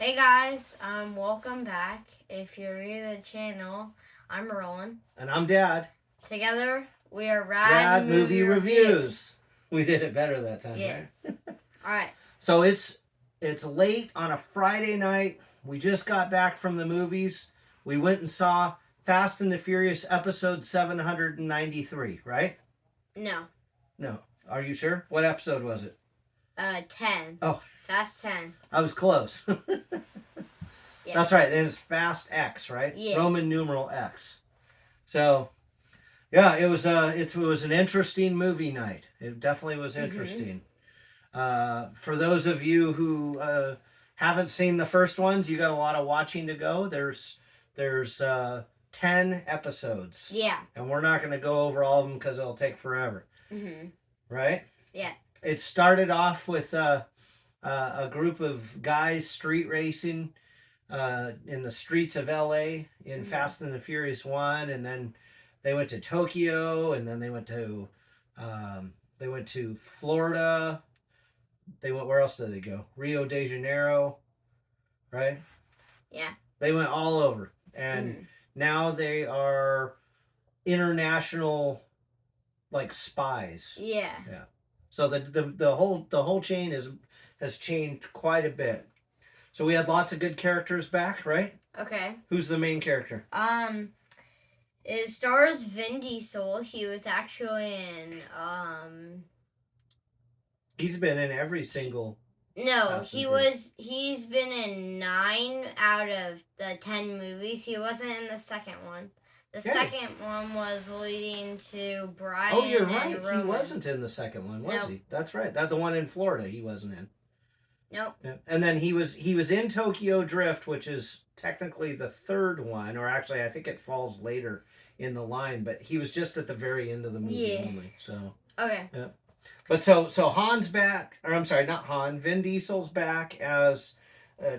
Hey guys, welcome back. If you're new to the channel, I'm Roland. And I'm Dad. Together, we are R.A.D. Movie Reviews. We did it better that time, Yeah. right? Alright. So it's late on a Friday night. We just got back from the movies. We went and saw Fast and the Furious episode 793, right? No. No. Are you sure? What episode was it? 10. Oh. Fast 10. I was close. Yeah. That's right. And it's Fast X, right? Yeah. Roman numeral X. So, yeah, it was an interesting movie night. It definitely was interesting. For those of you who haven't seen the first ones, you got a lot of watching to go. There's 10 episodes. Yeah. And we're not going to go over all of them because it'll take forever. Right? Yeah. It started off with a group of guys street racing in the streets of LA in Fast and the Furious 1, and then they went to Tokyo, and then they went to Florida. Where else did they go? Rio de Janeiro, right? Yeah. They went all over, and now they are international, like, spies. Yeah. Yeah. So the whole chain has changed quite a bit. So we had lots of good characters back, right? Okay. Who's the main character? It stars Vin Diesel. He was actually in He's been in every single. No, he's been in 9 out of the 10 movies. He wasn't in the second one. The second one was leading to Brian. Oh, you're right. And Roman. He wasn't in the second one, was he? That's right. That the one in Florida he wasn't in. Nope. Yeah. And then he was in Tokyo Drift, which is technically the third one, or actually I think it falls later in the line, but he was just at the very end of the movie only. So okay. Yeah. But so Han's back, or I'm sorry, not Han. Vin Diesel's back as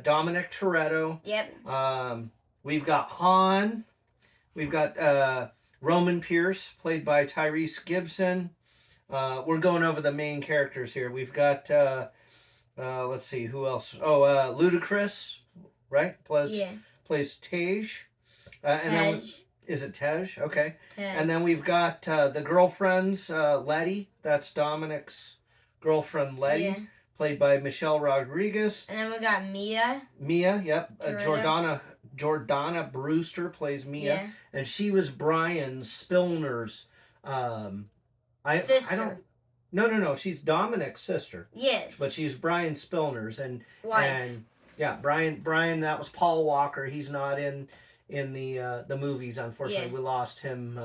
Dominic Toretto. Yep. We've got Han. We've got Roman Pierce, played by Tyrese Gibson. We're going over the main characters here. We've got let's see, who else? Oh, Ludacris, right? Plays Tej. And then is it Tej? Okay. Tej. And then we've got the girlfriends, Letty. That's Dominic's girlfriend, Letty, played by Michelle Rodriguez. And then we got Mia. Mia, yep. Jordana Brewster plays Mia, and she was Brian Spillner's. Sister. I don't. No. She's Dominic's sister. Yes. But she's Brian Spillner's wife. And yeah, Brian. That was Paul Walker. He's not in the movies. Unfortunately, we lost him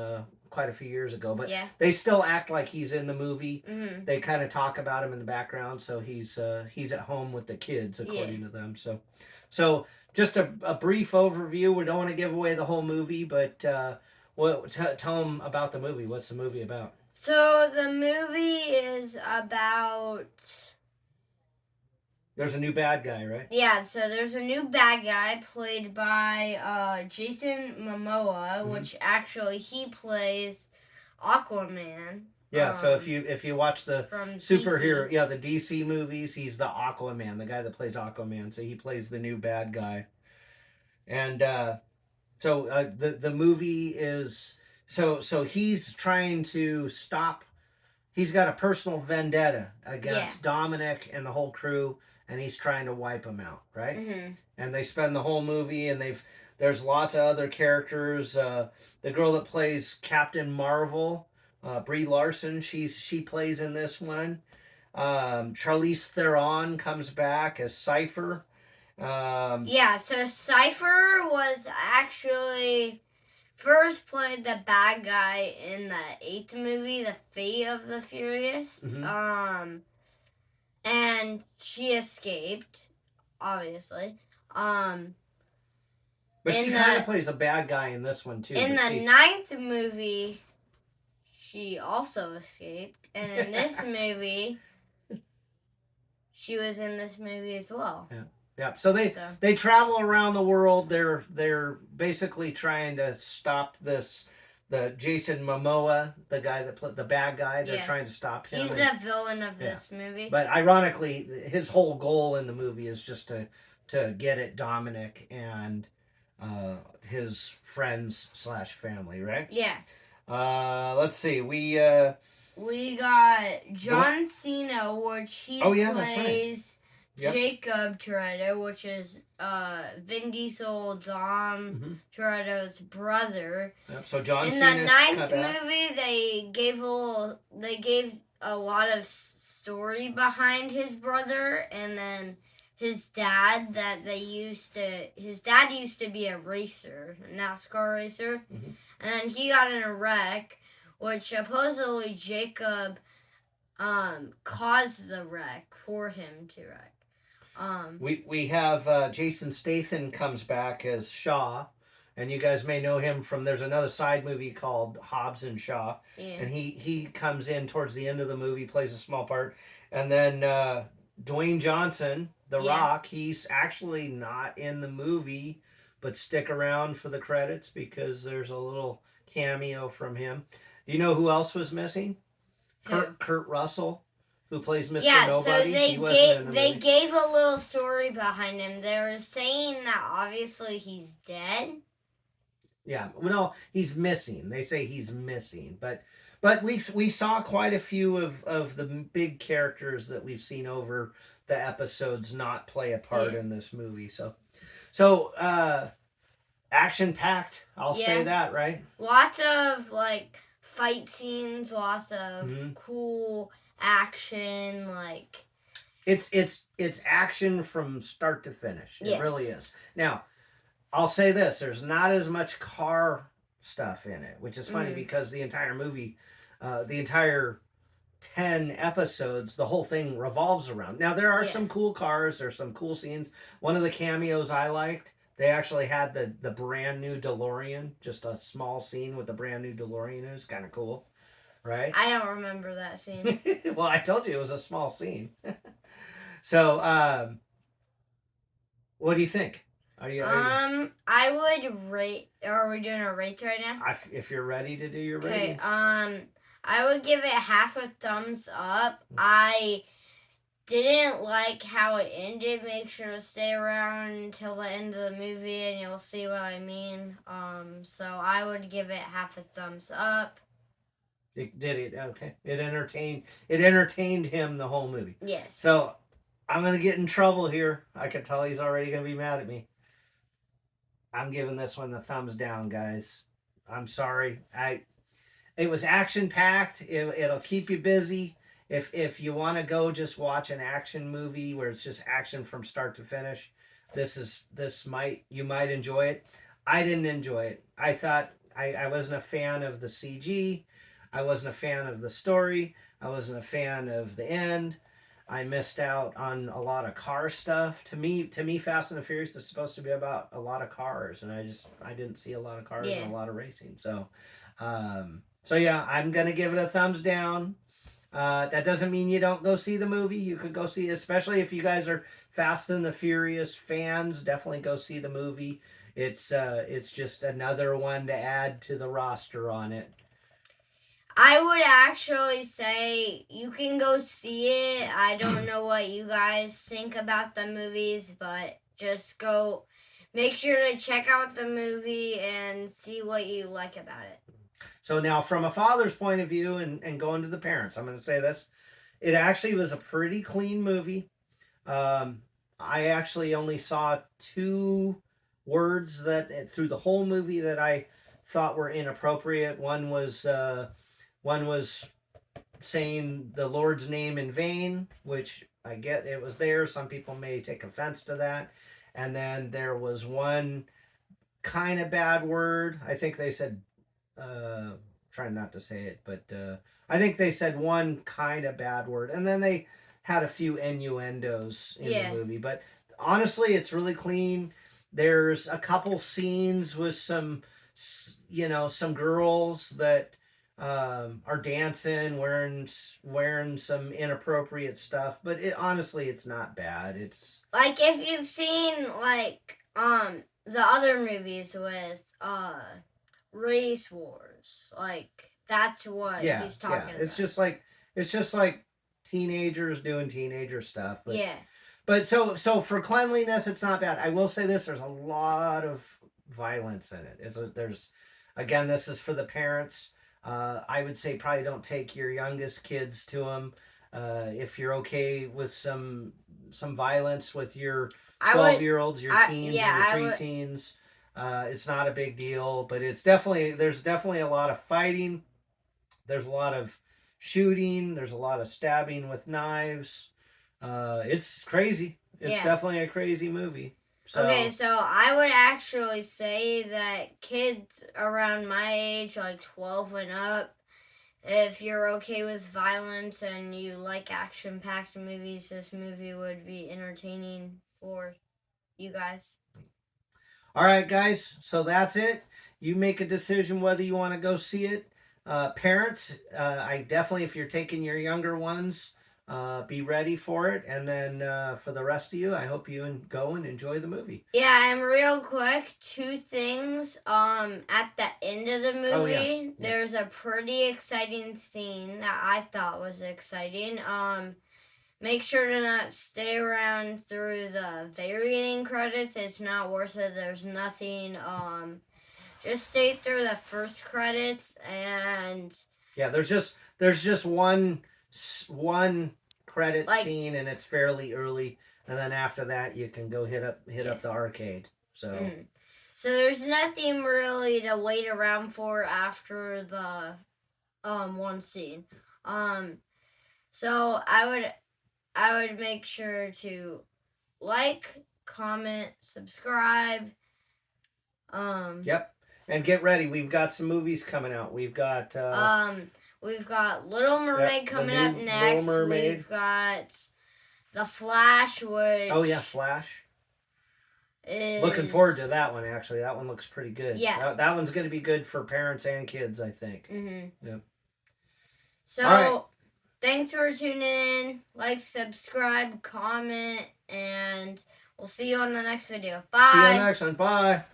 quite a few years ago. But they still act like he's in the movie. Mm-hmm. They kind of talk about him in the background, so he's at home with the kids, according to them. So just a brief overview. We don't want to give away the whole movie, but tell them about the movie. What's the movie about? So the movie is about... There's a new bad guy, right? Yeah, so there's a new bad guy played by Jason Momoa, which actually he plays Aquaman. Yeah, so if you watch the superhero, the DC movies, he's the Aquaman, the guy that plays Aquaman. So he plays the new bad guy. And so the movie is... So he's trying to stop... He's got a personal vendetta against Dominic and the whole crew, and he's trying to wipe them out, right? Mm-hmm. And they spend the whole movie, and there's lots of other characters. The girl that plays Captain Marvel, Brie Larson, she plays in this one. Charlize Theron comes back as Cypher. So Cypher was actually first played the bad guy in the 8th movie, The Fate of the Furious. Mm-hmm. And she escaped, obviously. But she kind of plays a bad guy in this one, too. In the 9th movie, she also escaped. And in this movie, she was in this movie as well. Yeah. Yeah, so they travel around the world. They're basically trying to stop the Jason Momoa, the guy that played the bad guy. They're trying to stop him. He's the villain of this movie. But ironically, his whole goal in the movie is just to to get at Dominic and his friends slash family, right? Yeah. Let's see. We got John Cena, which he plays right. Jacob Toretto, which is Vin Diesel, Dom Toretto's brother. Yep. So John Cena. In the 9th movie, they gave a lot of story behind his brother, and then his dad his dad used to be a racer, a NASCAR racer, and then he got in a wreck, which supposedly Jacob caused the wreck for him to wreck. We have Jason Statham comes back as Shaw, and you guys may know him from there's another side movie called Hobbs and Shaw, and he comes in towards the end of the movie, plays a small part, and then Dwayne Johnson, The Rock, he's actually not in the movie, but stick around for the credits because there's a little cameo from him. Do you know who else was missing? Kurt Russell, who plays Mr. Nobody. So they gave a little story behind him. They were saying that obviously he's dead. Yeah, well, he's missing. They say he's missing, but we saw quite a few of the big characters that we've seen over the episodes not play a part in this movie. So action packed. I'll say that, right? Lots of like fight scenes, lots of cool action, like it's action from start to finish. It really is. Now, I'll say this: there's not as much car stuff in it, which is funny because the entire movie, the entire 10 episodes, the whole thing revolves around. Now, there are some cool cars, there's some cool scenes. One of the cameos I liked, they actually had the brand new DeLorean, just a small scene with the brand new DeLorean. It was kind of cool, right? I don't remember that scene. Well, I told you it was a small scene. So, what do you think? I would rate. Are we doing a rate right now? If you're ready to do your ratings. I would give it half a thumbs up. I didn't like how it ended. Make sure to stay around until the end of the movie, and you'll see what I mean. So I would give it half a thumbs up. It did it okay. It entertained him the whole movie. Yes. So I'm gonna get in trouble here. I can tell he's already gonna be mad at me. I'm giving this one the thumbs down, guys. I'm sorry. It was action packed. It'll keep you busy. If you want to go just watch an action movie where it's just action from start to finish, you might enjoy it. I didn't enjoy it. I thought I wasn't a fan of the CG. I wasn't a fan of the story. I wasn't a fan of the end. I missed out on a lot of car stuff. To me, Fast and the Furious is supposed to be about a lot of cars, and I didn't see a lot of cars and a lot of racing. So yeah, I'm gonna give it a thumbs down. That doesn't mean you don't go see the movie. You could go see, especially if you guys are Fast and the Furious fans. Definitely go see the movie. It's just another one to add to the roster on it. I would actually say you can go see it. I don't know what you guys think about the movies, but just go. Make sure to check out the movie and see what you like about it. So now, from a father's point of view and going to the parents, I'm going to say this. It actually was a pretty clean movie. I actually only saw 2 words that through the whole movie that I thought were inappropriate. One was saying the Lord's name in vain, which I get it was there. Some people may take offense to that. And then there was one kind of bad word. I think they said, trying not to say it, but I think they said one kind of bad word. And then they had a few innuendos in the movie. But honestly, it's really clean. There's a couple scenes with some girls that are dancing, wearing some inappropriate stuff, but honestly, it's not bad. It's like if you've seen the other movies with race wars, like that's what he's talking about. It's just like teenagers doing teenager stuff. But so for cleanliness, it's not bad. I will say this: there's a lot of violence in it. There's again, this is for the parents. I would say probably don't take your youngest kids to them. If you're okay with some violence with your 12-year-olds, your teens, and your preteens, it's not a big deal. But there's definitely a lot of fighting. There's a lot of shooting. There's a lot of stabbing with knives. It's crazy. It's definitely a crazy movie. So. Okay, so I would actually say that kids around my age, like 12 and up, if you're okay with violence and you like action-packed movies, this movie would be entertaining for you guys. All right, guys. So that's it. You make a decision whether you want to go see it. Parents, I definitely, if you're taking your younger ones, be ready for it. And then for the rest of you, I hope you go and enjoy the movie. Yeah, and real quick, 2 things. At the end of the movie, there's a pretty exciting scene that I thought was exciting. Make sure to not stay around through the very ending credits. It's not worth it. There's nothing. Just stay through the first credits and. Yeah, there's just one credit scene, and it's fairly early, and then after that you can go hit up the arcade. So. So there's nothing really to wait around for after the one scene. So I would make sure to like, comment, subscribe. Yep. And get ready. We've got some movies coming out. We've got Little Mermaid coming up next. Little Mermaid. We've got The Flash, which Flash. Looking forward to that one, actually. That one looks pretty good. Yeah. That one's going to be good for parents and kids, I think. Mm-hmm. Yep. So, thanks for tuning in. Like, subscribe, comment, and we'll see you on the next video. Bye. See you on the next one. Bye.